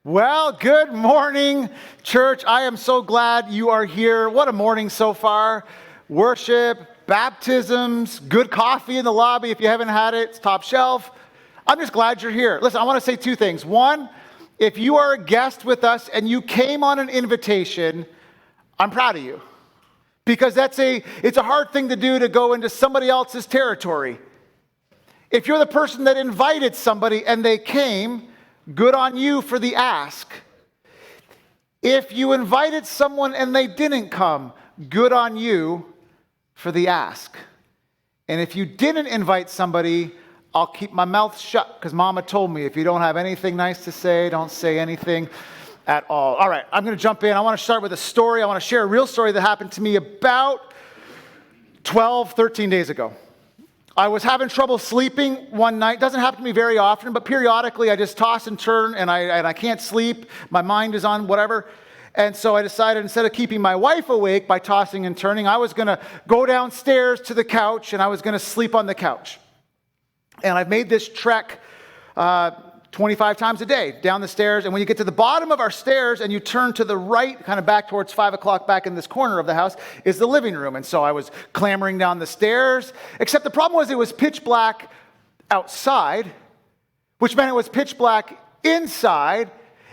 Well, good morning, church. I am so glad you are here. What a morning so far. Worship, baptisms, good coffee in the lobby. If you haven't had it, it's top shelf. I'm just glad you're here. Listen, I want to say two things. One, if you are a guest with us and you came on an invitation, I'm proud of you. Because it's a hard thing to do, to go into somebody else's territory. If you're the person that invited somebody and they came, good on you for the ask. If you invited someone and they didn't come, good on you for the ask. And if you didn't invite somebody, I'll keep my mouth shut because Mama told me if you don't have anything nice to say, don't say anything at all. All right, I'm going to jump in. I want to start with a story. I want to share a real story that happened to me about 13 days ago. I was having trouble sleeping one night. Doesn't happen to me very often, but periodically I just toss and turn and I can't sleep. My mind is on whatever. And so I decided, instead of keeping my wife awake by tossing and turning, I was going to go downstairs to the couch and I was going to sleep on the couch. And I've made this trek 25 times a day down the stairs. And when you get to the bottom of our stairs and you turn to the right, kind of back towards 5 o'clock back in this corner of the house, is the living room. And so I was clambering down the stairs, except the problem was it was pitch black outside, which meant it was pitch black inside.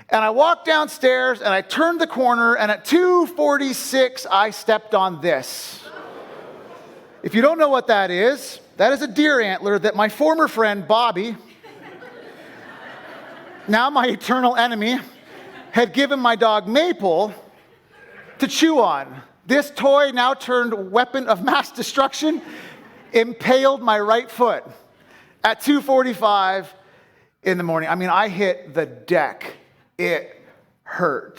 And I walked downstairs and I turned the corner, and at 2:46, I stepped on this. If you don't know what that is a deer antler that my former friend, Bobby, now my eternal enemy, had given my dog Maple to chew on. This toy, now turned weapon of mass destruction, impaled my right foot at 2:45 in the morning. I mean, I hit the deck. It hurt.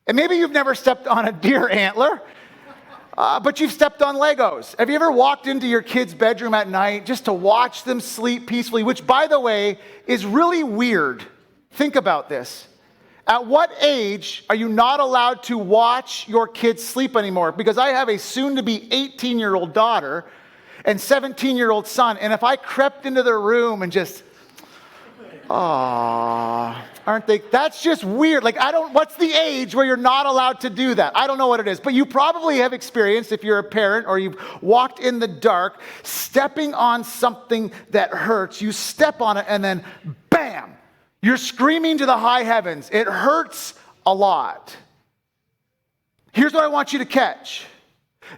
And maybe you've never stepped on a deer antler, but you've stepped on Legos. Have you ever walked into your kid's bedroom at night just to watch them sleep peacefully, which, by the way, is really weird? Think about this. At what age are you not allowed to watch your kids sleep anymore? Because I have a soon-to-be 18-year-old daughter and 17-year-old son, and if I crept into their room and just, aren't they? That's just weird. What's the age where you're not allowed to do that? I don't know what it is, but you probably have experienced, if you're a parent or you've walked in the dark, stepping on something that hurts. You step on it and then bam! You're screaming to the high heavens. It hurts a lot. Here's what I want you to catch.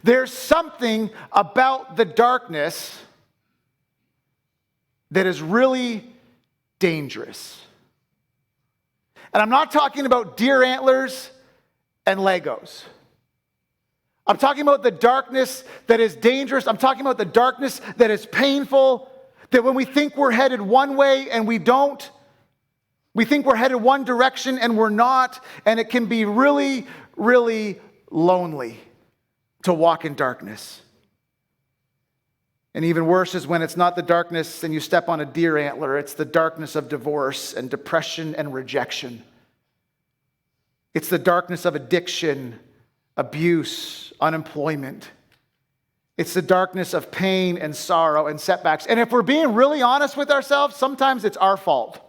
There's something about the darkness that is really dangerous. And I'm not talking about deer antlers and Legos. I'm talking about the darkness that is dangerous. I'm talking about the darkness that is painful, that when we think we're headed one way and we don't, we think we're headed one direction and we're not, and it can be really, really lonely to walk in darkness. And even worse is when it's not the darkness and you step on a deer antler, it's the darkness of divorce and depression and rejection. It's the darkness of addiction, abuse, unemployment. It's the darkness of pain and sorrow and setbacks. And if we're being really honest with ourselves, sometimes it's our fault.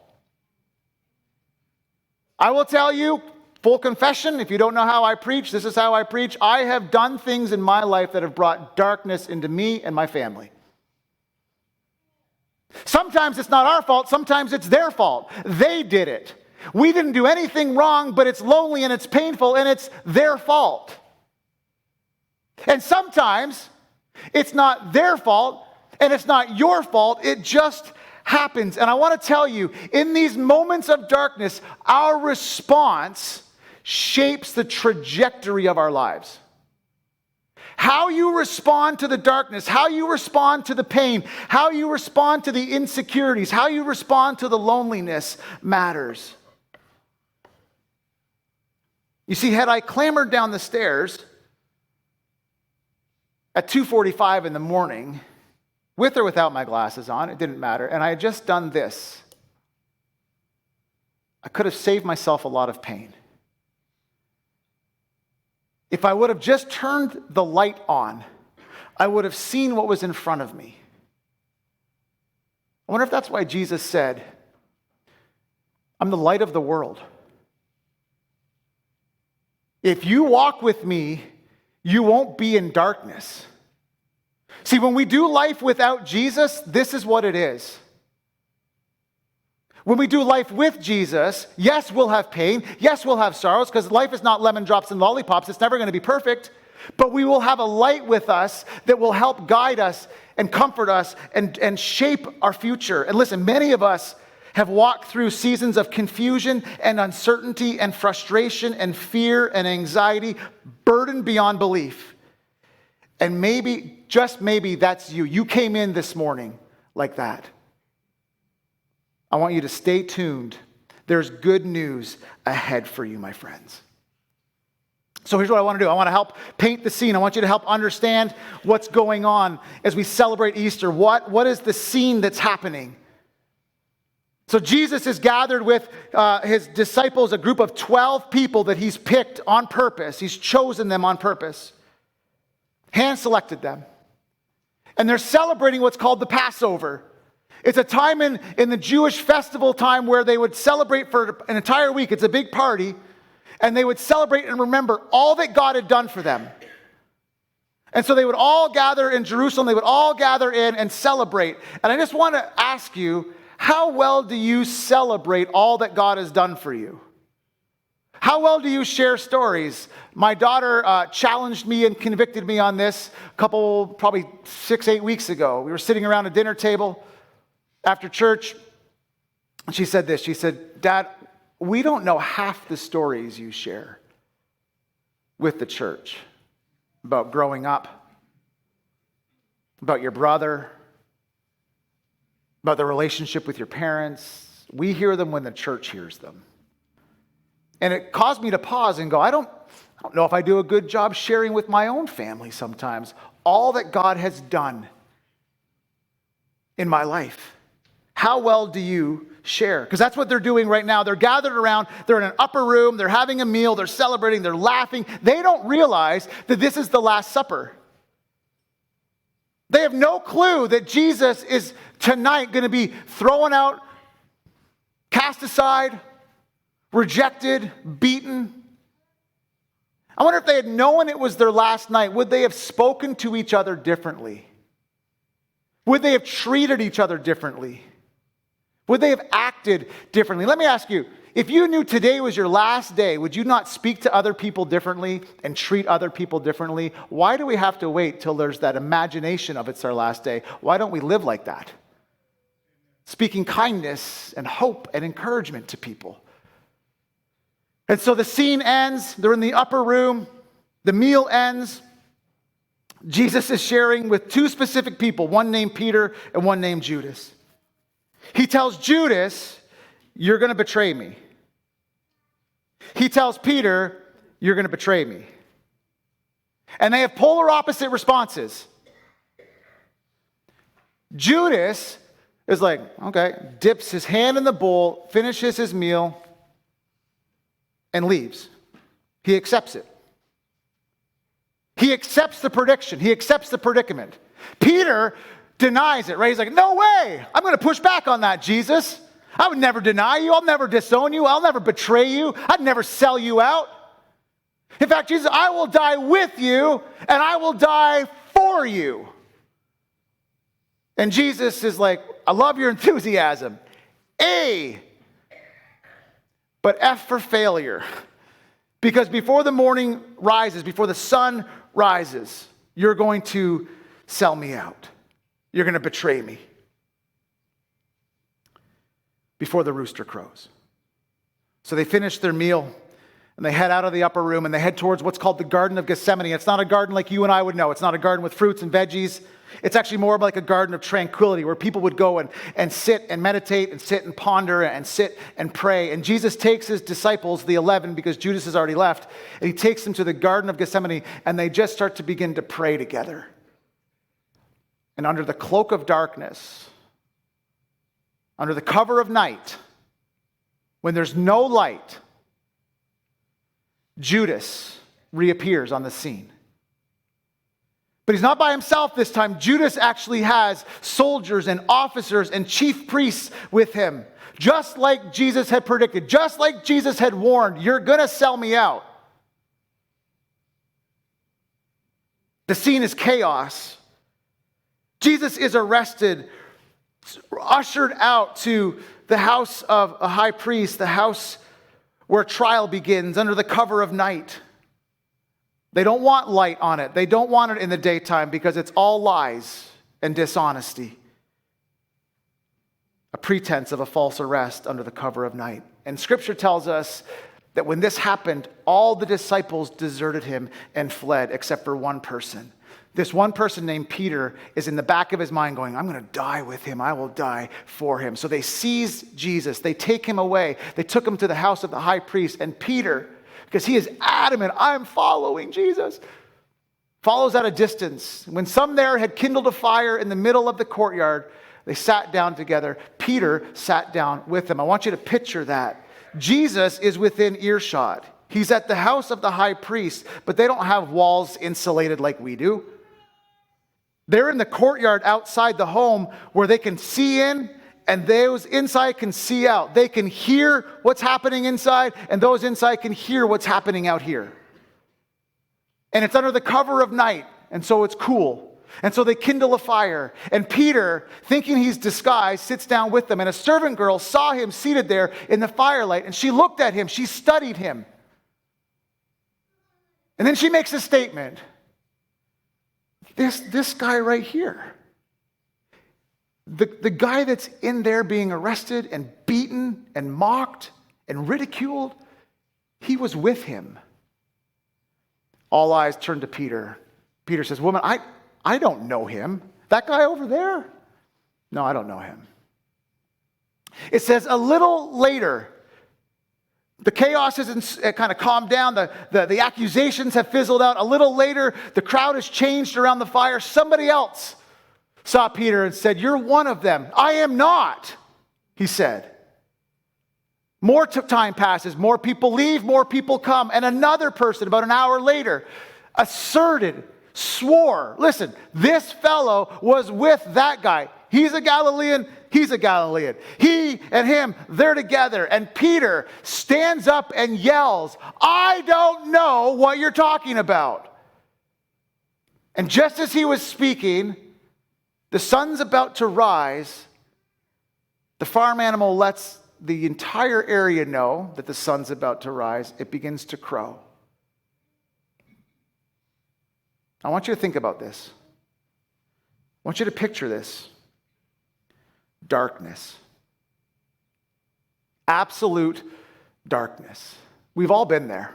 I will tell you, full confession, if you don't know how I preach, this is how I preach. I have done things in my life that have brought darkness into me and my family. Sometimes it's not our fault, sometimes it's their fault. They did it. We didn't do anything wrong, but it's lonely and it's painful and it's their fault. And sometimes it's not their fault and it's not your fault, it just happens. And I want to tell you, in these moments of darkness, our response shapes the trajectory of our lives. How you respond to the darkness, how you respond to the pain, how you respond to the insecurities, how you respond to the loneliness matters. You see, had I clambered down the stairs at 2:45 in the morning, with or without my glasses on, it didn't matter, and I had just done this, I could have saved myself a lot of pain. If I would have just turned the light on, I would have seen what was in front of me. I wonder if that's why Jesus said, I'm the light of the world. if you walk with me, you won't be in darkness. See, when we do life without Jesus, this is what it is. When we do life with Jesus, yes, we'll have pain. Yes, we'll have sorrows, because life is not lemon drops and lollipops. It's never going to be perfect. But we will have a light with us that will help guide us and comfort us and shape our future. And listen, many of us have walked through seasons of confusion and uncertainty and frustration and fear and anxiety, burdened beyond belief. And maybe, just maybe, that's you. You came in this morning like that. I want you to stay tuned. There's good news ahead for you, my friends. So here's what I want to do. I want to help paint the scene. I want you to help understand what's going on as we celebrate Easter. What is the scene that's happening? So Jesus is gathered with his disciples, a group of 12 people that he's picked on purpose. He's chosen them on purpose. Hand-selected them. And they're celebrating what's called the Passover. It's a time in the Jewish festival time where they would celebrate for an entire week. It's a big party. And they would celebrate and remember all that God had done for them. And so they would all gather in Jerusalem. They would all gather in and celebrate. And I just want to ask you, how well do you celebrate all that God has done for you? How well do you share stories? My daughter challenged me and convicted me on this probably 6-8 weeks ago. We were sitting around a dinner table after church, and she said this. She said, "Dad, we don't know half the stories you share with the church about growing up, about your brother, about the relationship with your parents. We hear them when the church hears them." And it caused me to pause and go, I don't know if I do a good job sharing with my own family sometimes all that God has done in my life. How well do you share? Because that's what they're doing right now. They're gathered around. They're in an upper room. They're having a meal. They're celebrating. They're laughing. They don't realize that this is the Last Supper. They have no clue that Jesus is tonight going to be thrown out, cast aside, rejected, beaten. I wonder if they had known it was their last night, would they have spoken to each other differently? Would they have treated each other differently? Would they have acted differently? Let me ask you, if you knew today was your last day, would you not speak to other people differently and treat other people differently? Why do we have to wait till there's that imagination of it's our last day? Why don't we live like that? Speaking kindness and hope and encouragement to people. And so the scene ends. They're in the upper room. The meal ends. Jesus is sharing with two specific people, one named Peter and one named Judas. He tells Judas, "You're going to betray me." He tells Peter, "You're going to betray me." And they have polar opposite responses. Judas is like, okay, dips his hand in the bowl, finishes his meal, and leaves. He accepts it. He accepts the prediction. He accepts the predicament. Peter denies it, right? He's like, "No way. I'm going to push back on that, Jesus. I would never deny you. I'll never disown you. I'll never betray you. I'd never sell you out. In fact, Jesus, I will die with you and I will die for you." And Jesus is like, "I love your enthusiasm. A, but F for failure. Because before the morning rises, before the sun rises, you're going to sell me out. You're going to betray me before the rooster crows." So they finish their meal and they head out of the upper room and they head towards what's called the Garden of Gethsemane. It's not a garden like you and I would know. It's not a garden with fruits and veggies. It's actually more like a garden of tranquility where people would go and sit and meditate and sit and ponder and sit and pray. And Jesus takes his disciples, the 11, because Judas has already left, and he takes them to the Garden of Gethsemane and they just start to begin to pray together. And under the cloak of darkness, under the cover of night, when there's no light, Judas reappears on the scene. But he's not by himself this time. Judas actually has soldiers and officers and chief priests with him. Just like Jesus had predicted, just like Jesus had warned, "You're going to sell me out." The scene is chaos. Jesus is arrested, ushered out to the house of a high priest, the house where trial begins under the cover of night. They don't want light on it. They don't want it in the daytime because it's all lies and dishonesty. A pretense of a false arrest under the cover of night. And Scripture tells us that when this happened, all the disciples deserted him and fled except for one person. This one person named Peter is in the back of his mind going, I'm going to die with him. I will die for him. So they seize Jesus. They take him away. They took him to the house of the high priest. And Peter, because he is adamant, I'm following Jesus, follows at a distance. When some there had kindled a fire in the middle of the courtyard, they sat down together. Peter sat down with them. I want you to picture that. Jesus is within earshot. He's at the house of the high priest, but they don't have walls insulated like we do. They're in the courtyard outside the home where they can see in and those inside can see out. They can hear what's happening inside and those inside can hear what's happening out here. And it's under the cover of night, and so it's cool. And so they kindle a fire. And Peter, thinking he's disguised, sits down with them. And a servant girl saw him seated there in the firelight. And she looked at him. She studied him. And then she makes a statement. This guy right here, the guy that's in there being arrested and beaten and mocked and ridiculed, he was with him. All eyes turn to Peter. Peter says, woman, I don't know him. That guy over there? No, I don't know him. It says a little later, the chaos has kind of calmed down. The accusations have fizzled out. A little later, the crowd has changed around the fire. Somebody else saw Peter and said, you're one of them. I am not, he said. More time passes. More people leave. More people come. And another person, about an hour later, swore, listen, this fellow was with that guy. He's a Galilean. He's a Galilean. He and him, they're together. And Peter stands up and yells, I don't know what you're talking about. And just as he was speaking, the sun's about to rise. The farm animal lets the entire area know that the sun's about to rise. It begins to crow. I want you to think about this. I want you to picture this. Darkness. Absolute darkness. We've all been there.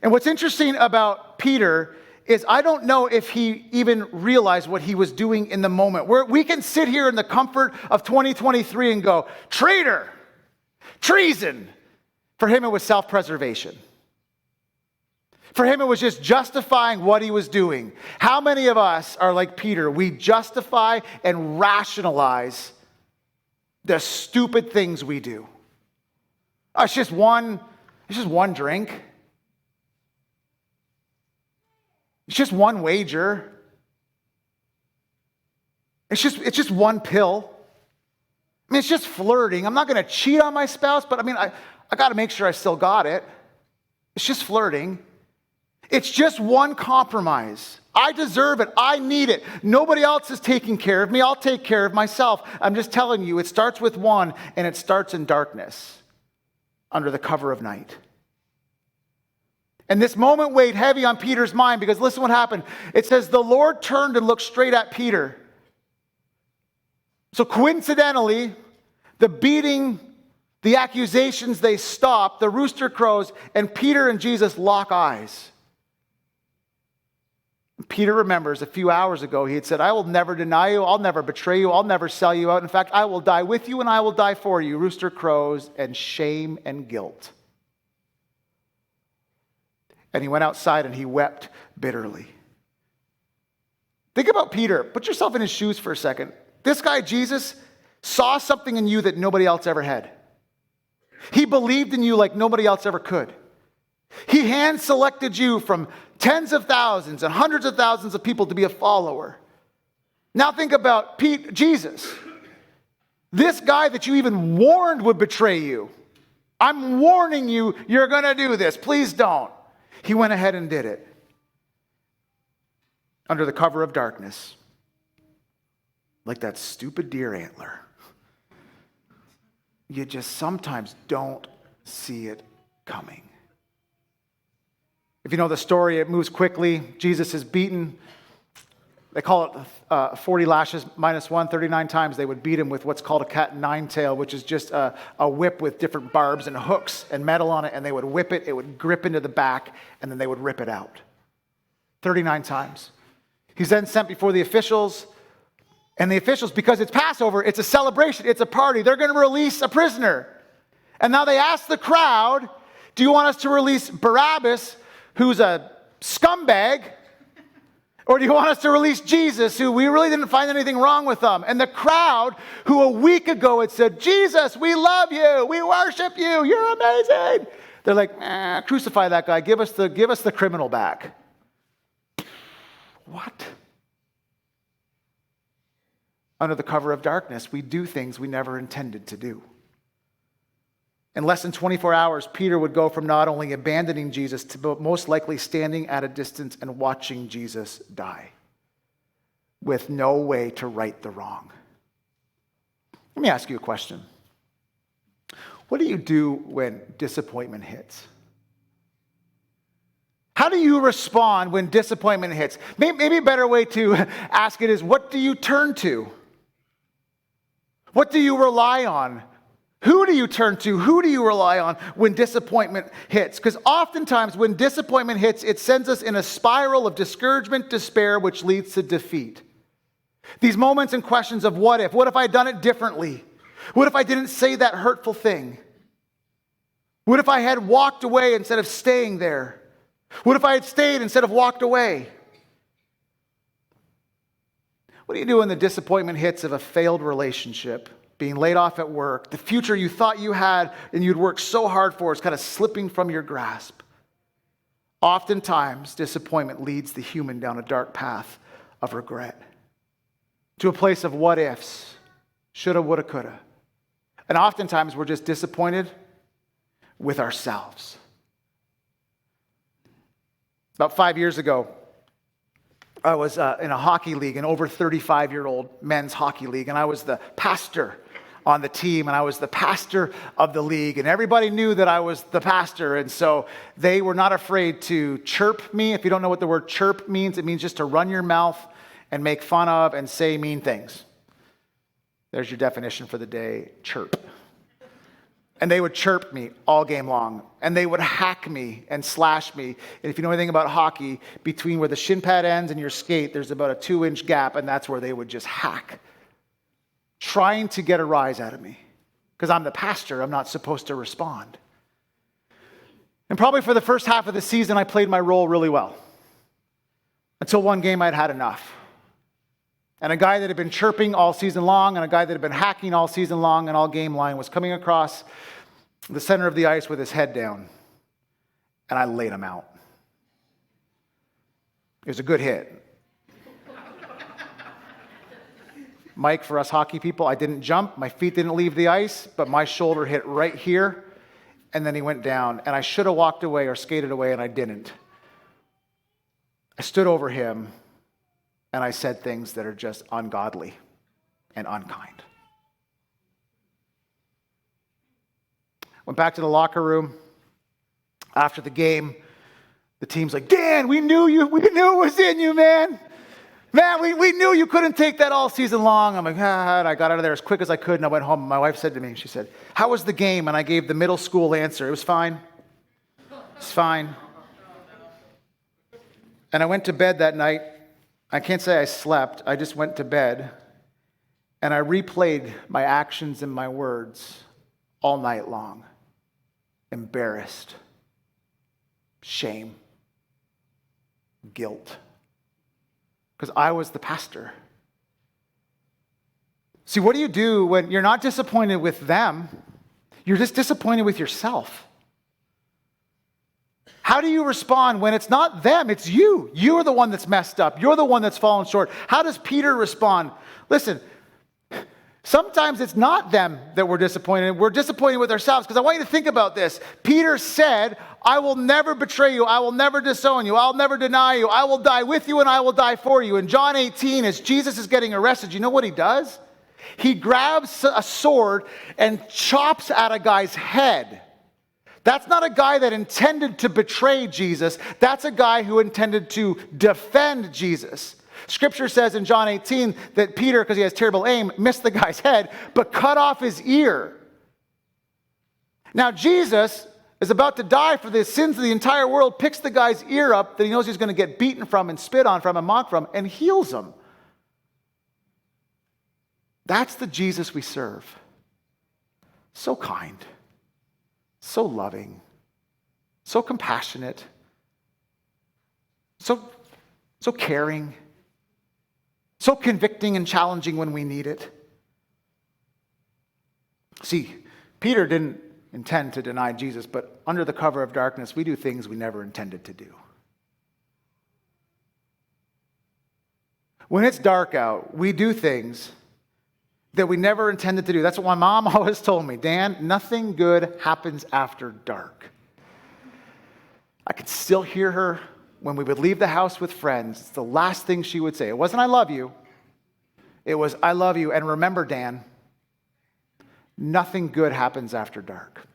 And what's interesting about Peter is I don't know if he even realized what he was doing in the moment. We can sit here in the comfort of 2023 and go, traitor, treason. For him, it was self-preservation. For him, it was just justifying what he was doing. How many of us are like Peter? We justify and rationalize the stupid things we do. Oh, it's just one drink. It's just one wager. It's just one pill. I mean, it's just flirting. I'm not going to cheat on my spouse, but I got to make sure I still got it. It's just flirting. It's just one compromise. I deserve it. I need it. Nobody else is taking care of me. I'll take care of myself. I'm just telling you, it starts with one, and it starts in darkness, under the cover of night. And this moment weighed heavy on Peter's mind because listen what happened. It says, the Lord turned and looked straight at Peter. So coincidentally, the beating, the accusations, they stop, the rooster crows, and Peter and Jesus lock eyes. Peter remembers a few hours ago, he had said, I will never deny you, I'll never betray you, I'll never sell you out. In fact, I will die with you and I will die for you. Rooster crows and shame and guilt. And he went outside and he wept bitterly. Think about Peter. Put yourself in his shoes for a second. This guy, Jesus, saw something in you that nobody else ever had. He believed in you like nobody else ever could. He hand-selected you from tens of thousands and hundreds of thousands of people to be a follower. Now think about Jesus. This guy that you even warned would betray you. I'm warning you, you're going to do this. Please don't. He went ahead and did it. under the cover of darkness, like that stupid deer antler. You just sometimes don't see it coming. If you know the story, it moves quickly. Jesus is beaten. They call it 40 lashes minus 1, 39 times they would beat him with what's called a cat and nine tail, which is just a whip with different barbs and hooks and metal on it, and they would whip it, it would grip into the back, and then they would rip it out. 39 times. He's then sent before the officials, and the officials, because it's Passover, it's a celebration, it's a party, they're going to release a prisoner. And now they ask the crowd, do you want us to release Barabbas, who's a scumbag, or do you want us to release Jesus, who we really didn't find anything wrong with him? And the crowd, who a week ago had said, Jesus, we love you, we worship you, you're amazing. They're like, crucify that guy, give us the criminal back. What? Under the cover of darkness, we do things we never intended to do. In less than 24 hours, Peter would go from not only abandoning Jesus to most likely standing at a distance and watching Jesus die with no way to right the wrong. Let me ask you a question. What do you do when disappointment hits? How do you respond when disappointment hits? Maybe a better way to ask it is, what do you turn to? What do you rely on? Who do you turn to? Who do you rely on when disappointment hits? Because oftentimes when disappointment hits, it sends us in a spiral of discouragement, despair, which leads to defeat. These moments and questions of what if? What if I had done it differently? What if I didn't say that hurtful thing? What if I had walked away instead of staying there? What if I had stayed instead of walked away? What do you do when the disappointment hits of a failed relationship? Being laid off at work, the future you thought you had and you'd worked so hard for is kind of slipping from your grasp. Oftentimes, disappointment leads the human down a dark path of regret, to a place of what ifs, shoulda, woulda, coulda. And oftentimes, we're just disappointed with ourselves. About 5 years ago, I was in a hockey league, an over 35-year-old men's hockey league, and I was the pastor on the team, and I was the pastor of the league, and everybody knew that I was the pastor, and so they were not afraid to chirp me. If you don't know what the word chirp means, it means just to run your mouth and make fun of and say mean things. There's your definition for the day, chirp. And they would chirp me all game long. And they would hack me and slash me. And if you know anything about hockey, between where the shin pad ends and your skate, there's about a 2-inch gap, and that's where they would just hack, trying to get a rise out of me. Because I'm the pastor, I'm not supposed to respond. And probably for the first half of the season, I played my role really well. Until one game I'd had enough. And a guy that had been chirping all season long, and a guy that had been hacking all season long and all game line was coming across the center of the ice with his head down. And I laid him out. It was a good hit. Mike, for us hockey people, I didn't jump. My feet didn't leave the ice, but my shoulder hit right here, and then he went down. And I should have walked away or skated away, and I didn't. I stood over him, and I said things that are just ungodly and unkind. Went back to the locker room. After the game, the team's like, Dan, we knew it was in you, man. Man, we knew you couldn't take that all season long. I'm like, and I got out of there as quick as I could, and I went home. My wife said to me, she said, how was the game? And I gave the middle school answer. It was fine. It's fine. And I went to bed that night. I can't say I slept. I just went to bed, and I replayed my actions and my words all night long. Embarrassed, shame, guilt. Because I was the pastor. See, what do you do when you're not disappointed with them? You're just disappointed with yourself. How do you respond when it's not them, it's you? You're the one that's messed up. You're the one that's fallen short. How does Peter respond? Listen, Sometimes it's not them that we're disappointed in. We're disappointed with ourselves. Because I want you to think about this. Peter said, I will never betray you. I will never disown you. I'll never deny you. I will die with you and I will die for you. In John 18, as Jesus is getting arrested, you know what he does? He grabs a sword and chops at a guy's head. That's not a guy that intended to betray Jesus. That's a guy who intended to defend Jesus. Scripture says in John 18 that Peter, because he has terrible aim, missed the guy's head, but cut off his ear. Now Jesus is about to die for the sins of the entire world, picks the guy's ear up that he knows he's going to get beaten from and spit on from and mocked from, and heals him. That's the Jesus we serve. So kind, so loving, so compassionate, so caring, so convicting and challenging when we need it. See, Peter didn't intend to deny Jesus, but under the cover of darkness, we do things we never intended to do. When it's dark out, we do things that we never intended to do. That's what my mom always told me. Dan, nothing good happens after dark. I could still hear her when we would leave the house with friends. It's the last thing she would say. It wasn't, I love you. It was, I love you. And remember, Dan, nothing good happens after dark.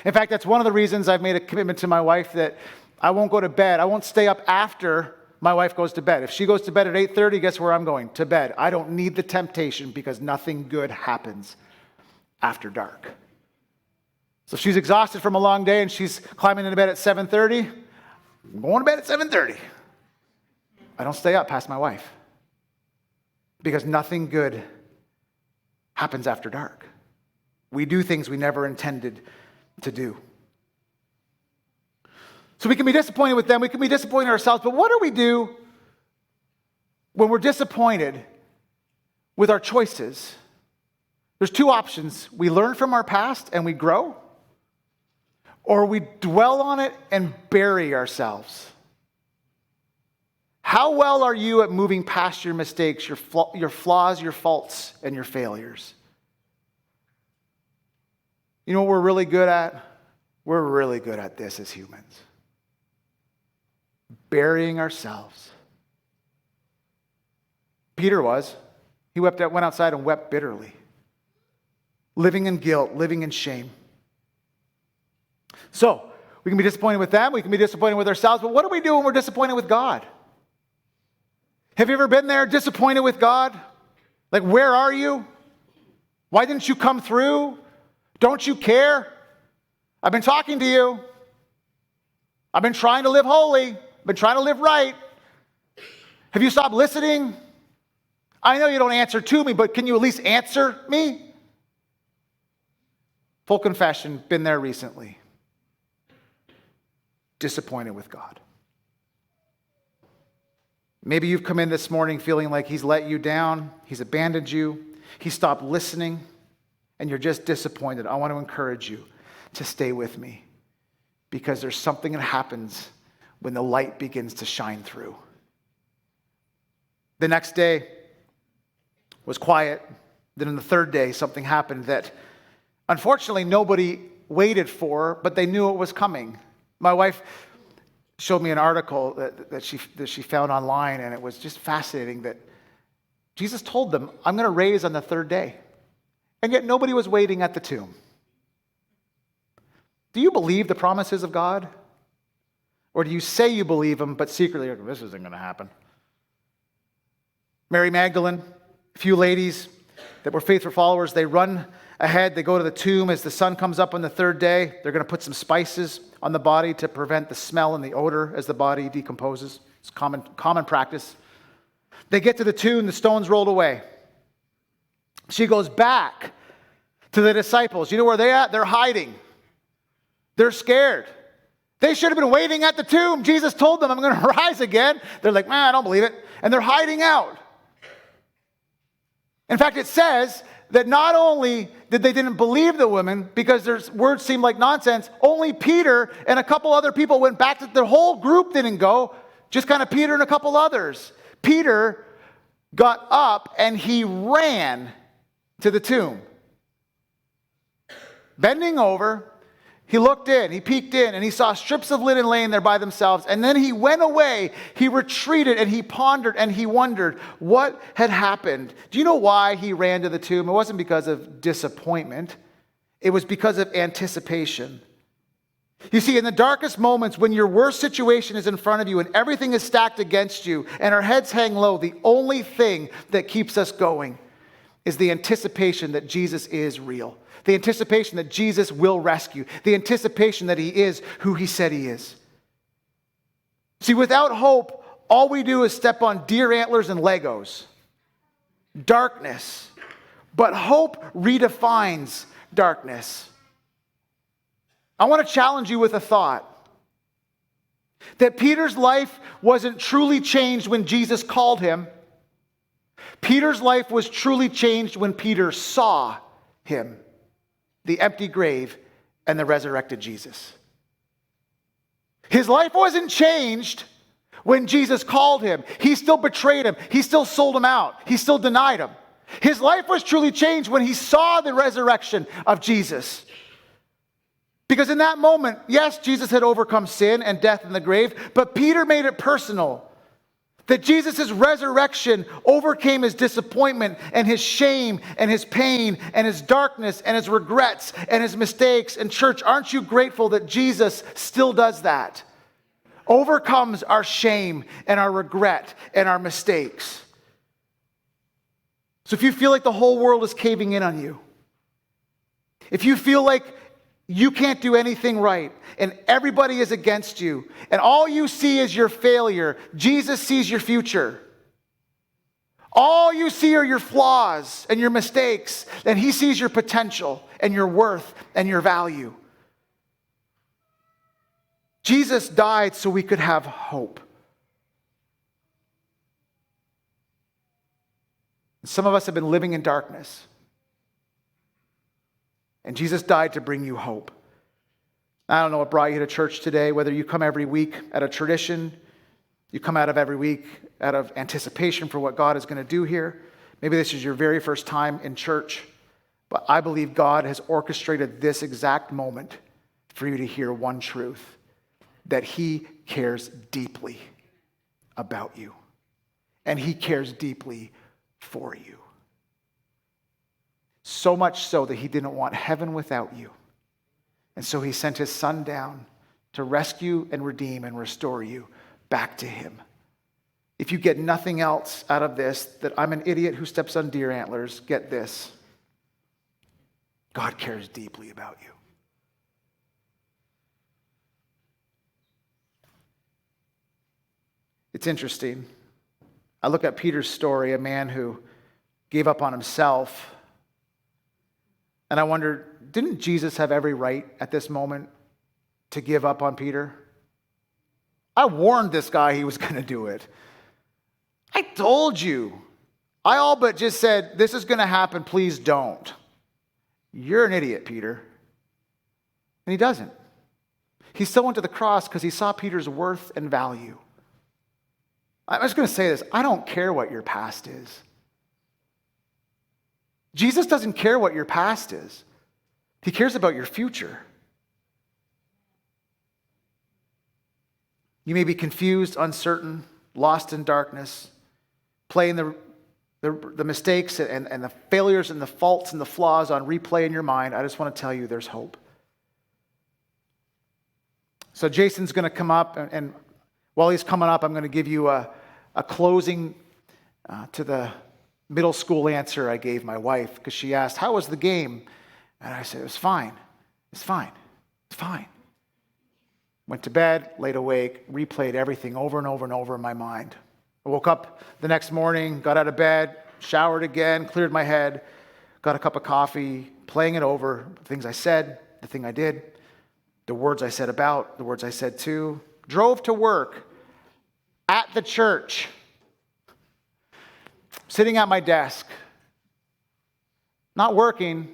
In fact, that's one of the reasons I've made a commitment to my wife that I won't go to bed. I won't stay up after my wife goes to bed. If she goes to bed at 8:30, guess where I'm going? To bed. I don't need the temptation because nothing good happens after dark. So if she's exhausted from a long day and she's climbing into bed at 7:30, I'm going to bed at 7:30. I don't stay up past my wife because nothing good happens after dark. We do things we never intended to do. So we can be disappointed with them, we can be disappointed in ourselves, but what do we do when we're disappointed with our choices? There's two options. We learn from our past and we grow, or we dwell on it and bury ourselves. How well are you at moving past your mistakes, your flaws, your faults, and your failures? You know what we're really good at? We're really good at this as humans. Burying ourselves. Peter was. He went outside and wept bitterly. Living in guilt, living in shame. So, we can be disappointed with them, we can be disappointed with ourselves, but what do we do when we're disappointed with God? Have you ever been there disappointed with God? Like, where are you? Why didn't you come through? Don't you care? I've been talking to you. I've been trying to live holy. I've been trying to live right. Have you stopped listening? I know you don't answer to me, but can you at least answer me? Full confession, been there recently. Disappointed with God. Maybe you've come in this morning feeling like he's let you down, he's abandoned you, he stopped listening, and you're just disappointed. I want to encourage you to stay with me because there's something that happens when the light begins to shine through. The next day was quiet. Then on the third day, something happened that unfortunately nobody waited for, but they knew it was coming. My wife showed me an article that she found online, and it was just fascinating that Jesus told them, I'm going to raise on the third day. And yet nobody was waiting at the tomb. Do you believe the promises of God? Or do you say you believe them, but secretly, this isn't going to happen? Mary Magdalene, a few ladies that were faithful followers, they run ahead, they go to the tomb as the sun comes up on the third day. They're going to put some spices on the body to prevent the smell and the odor as the body decomposes. It's common practice. They get to the tomb, the stone's rolled away. She goes back to the disciples. You know where they're at? They're hiding. They're scared. They should have been waiting at the tomb. Jesus told them, I'm going to rise again. They're like, I don't believe it. And they're hiding out. In fact, it says that not only did they didn't believe the women because their words seemed like nonsense, only Peter and a couple other people went back. The whole group didn't go, just kind of Peter and a couple others. Peter got up and he ran to the tomb. Bending over, he looked in, he peeked in, and he saw strips of linen laying there by themselves. And then he went away, he retreated, and he pondered, and he wondered what had happened. Do you know why he ran to the tomb? It wasn't because of disappointment. It was because of anticipation. You see, in the darkest moments, when your worst situation is in front of you and everything is stacked against you and our heads hang low, the only thing that keeps us going is the anticipation that Jesus is real. The anticipation that Jesus will rescue. The anticipation that he is who he said he is. See, without hope, all we do is step on deer antlers and Legos. Darkness. But hope redefines darkness. I want to challenge you with a thought. That Peter's life wasn't truly changed when Jesus called him. Peter's life was truly changed when Peter saw him. The empty grave, and the resurrected Jesus. His life wasn't changed when Jesus called him. He still betrayed him. He still sold him out. He still denied him. His life was truly changed when he saw the resurrection of Jesus. Because in that moment, yes, Jesus had overcome sin and death in the grave, but Peter made it personal. That Jesus' resurrection overcame his disappointment and his shame and his pain and his darkness and his regrets and his mistakes. And church, aren't you grateful that Jesus still does that? Overcomes our shame and our regret and our mistakes. So if you feel like the whole world is caving in on you, if you feel like you can't do anything right, and everybody is against you, and all you see is your failure, Jesus sees your future. All you see are your flaws and your mistakes, and he sees your potential and your worth and your value. Jesus died so we could have hope. Some of us have been living in darkness. And Jesus died to bring you hope. I don't know what brought you to church today, whether you come every week out of tradition, you come out of every week out of anticipation for what God is going to do here. Maybe this is your very first time in church, but I believe God has orchestrated this exact moment for you to hear one truth, that he cares deeply about you, and he cares deeply for you. So much so that he didn't want heaven without you. And so he sent his son down to rescue and redeem and restore you back to him. If you get nothing else out of this, that I'm an idiot who steps on deer antlers, get this. God cares deeply about you. It's interesting. I look at Peter's story, a man who gave up on himself. And I wonder, didn't Jesus have every right at this moment to give up on Peter? I warned this guy he was going to do it. I told you. I all but just said, this is going to happen, please don't. You're an idiot, Peter. And he doesn't. He still went to the cross because he saw Peter's worth and value. I'm just going to say this. I don't care what your past is. Jesus doesn't care what your past is. He cares about your future. You may be confused, uncertain, lost in darkness, playing the mistakes and the failures and the faults and the flaws on replay in your mind. I just want to tell you there's hope. So Jason's going to come up, and while he's coming up, I'm going to give you a closing to the middle school answer I gave my wife, because she asked, how was the game? And I said, it was fine. It's fine. It's fine. Went to bed, laid awake, replayed everything over and over and over in my mind. I woke up the next morning, got out of bed, showered again, cleared my head, got a cup of coffee, playing it over, the things I said, the thing I did, the words I said about, the words I said to, drove to work at the church, sitting at my desk, not working,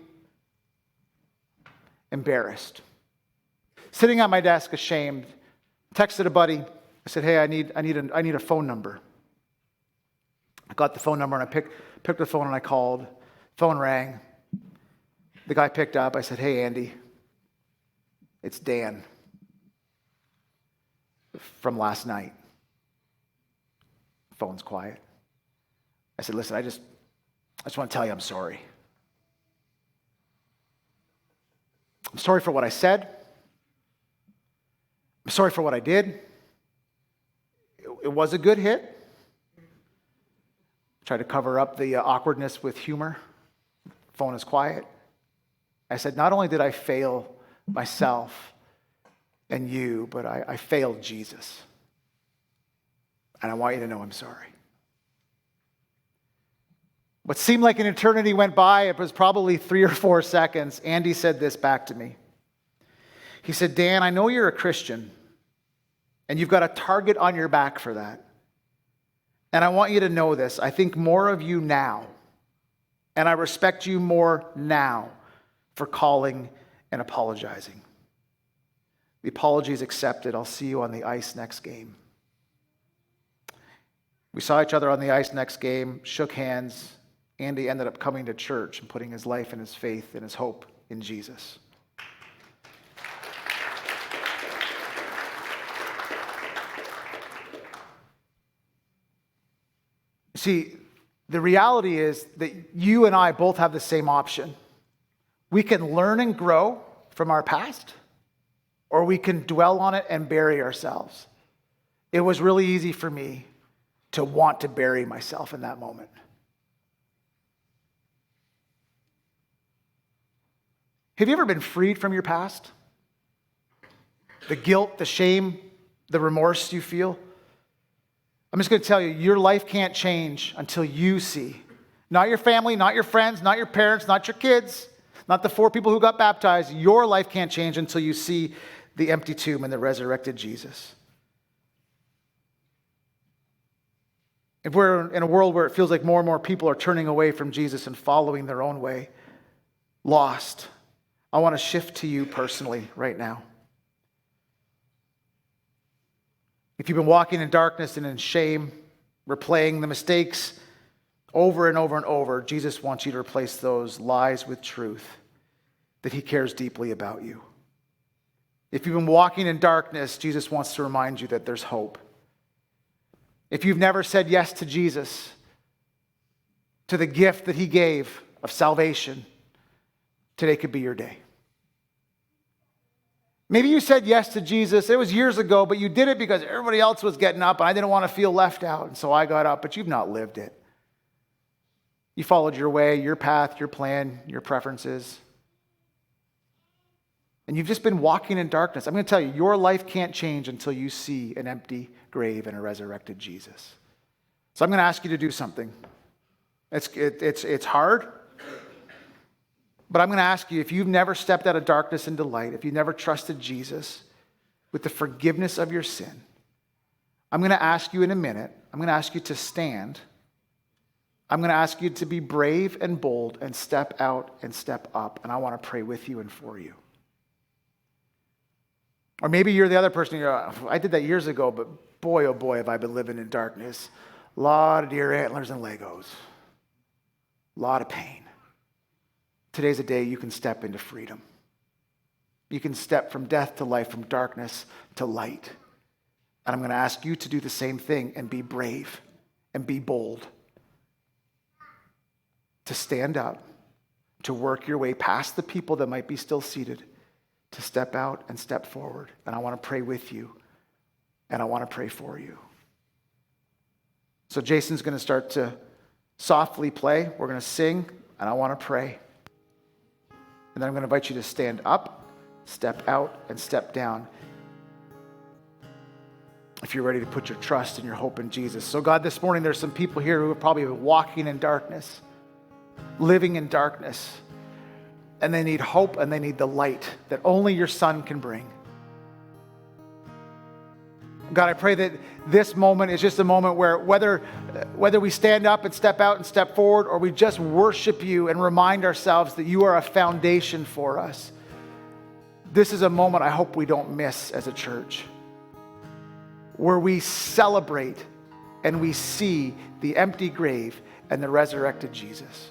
embarrassed. Sitting at my desk, ashamed, texted a buddy. I said, hey, I need a phone number. I got the phone number and I picked the phone and I called. Phone rang. The guy picked up. I said, "Hey, Andy, it's Dan from last night." Phone's quiet. I said, "Listen, I just want to tell you I'm sorry. I'm sorry for what I said. I'm sorry for what I did. It was a good hit. Tried to cover up the awkwardness with humor. Phone is quiet. I said, not only did I fail myself and you, but I failed Jesus. And I want you to know I'm sorry." What seemed like an eternity went by. It was probably 3 or 4 seconds. Andy said this back to me. He said, "Dan, I know you're a Christian, and you've got a target on your back for that. And I want you to know this. I think more of you now, and I respect you more now for calling and apologizing. The apology is accepted. I'll see you on the ice next game." We saw each other on the ice next game, shook hands. Andy ended up coming to church and putting his life and his faith and his hope in Jesus. See, the reality is that you and I both have the same option. We can learn and grow from our past, or we can dwell on it and bury ourselves. It was really easy for me to want to bury myself in that moment. Have you ever been freed from your past? The guilt, the shame, the remorse you feel? I'm just going to tell you, your life can't change until you see. Not your family, not your friends, not your parents, not your kids, not the 4 people who got baptized. Your life can't change until you see the empty tomb and the resurrected Jesus. If we're in a world where it feels like more and more people are turning away from Jesus and following their own way, lost, I want to shift to you personally right now. If you've been walking in darkness and in shame, replaying the mistakes over and over and over, Jesus wants you to replace those lies with truth, that he cares deeply about you. If you've been walking in darkness, Jesus wants to remind you that there's hope. If you've never said yes to Jesus, to the gift that he gave of salvation, today could be your day. Maybe you said yes to Jesus. It was years ago, but you did it because everybody else was getting up and I didn't want to feel left out, and so I got up, but you've not lived it. You followed your way, your path, your plan, your preferences. And you've just been walking in darkness. I'm going to tell you, your life can't change until you see an empty grave and a resurrected Jesus. So I'm going to ask you to do something. It's hard, but I'm going to ask you, if you've never stepped out of darkness into light, if you've never trusted Jesus with the forgiveness of your sin, I'm going to ask you in a minute, I'm going to ask you to stand. I'm going to ask you to be brave and bold and step out and step up, and I want to pray with you and for you. Or maybe you're the other person, you're, I did that years ago, but boy, oh boy, have I been living in darkness. A lot of deer antlers and Legos. A lot of pain. Today's a day you can step into freedom. You can step from death to life, from darkness to light. And I'm going to ask you to do the same thing and be brave and be bold. To stand up, to work your way past the people that might be still seated, to step out and step forward. And I want to pray with you, and I want to pray for you. So Jason's going to start to softly play. We're going to sing, and I want to pray. And then I'm going to invite you to stand up, step out, and step down, if you're ready to put your trust and your hope in Jesus. So God, this morning there's some people here who are probably walking in darkness, living in darkness, and they need hope and they need the light that only your Son can bring. God, I pray that this moment is just a moment where whether we stand up and step out and step forward, or we just worship you and remind ourselves that you are a foundation for us, this is a moment I hope we don't miss as a church, where we celebrate and we see the empty grave and the resurrected Jesus.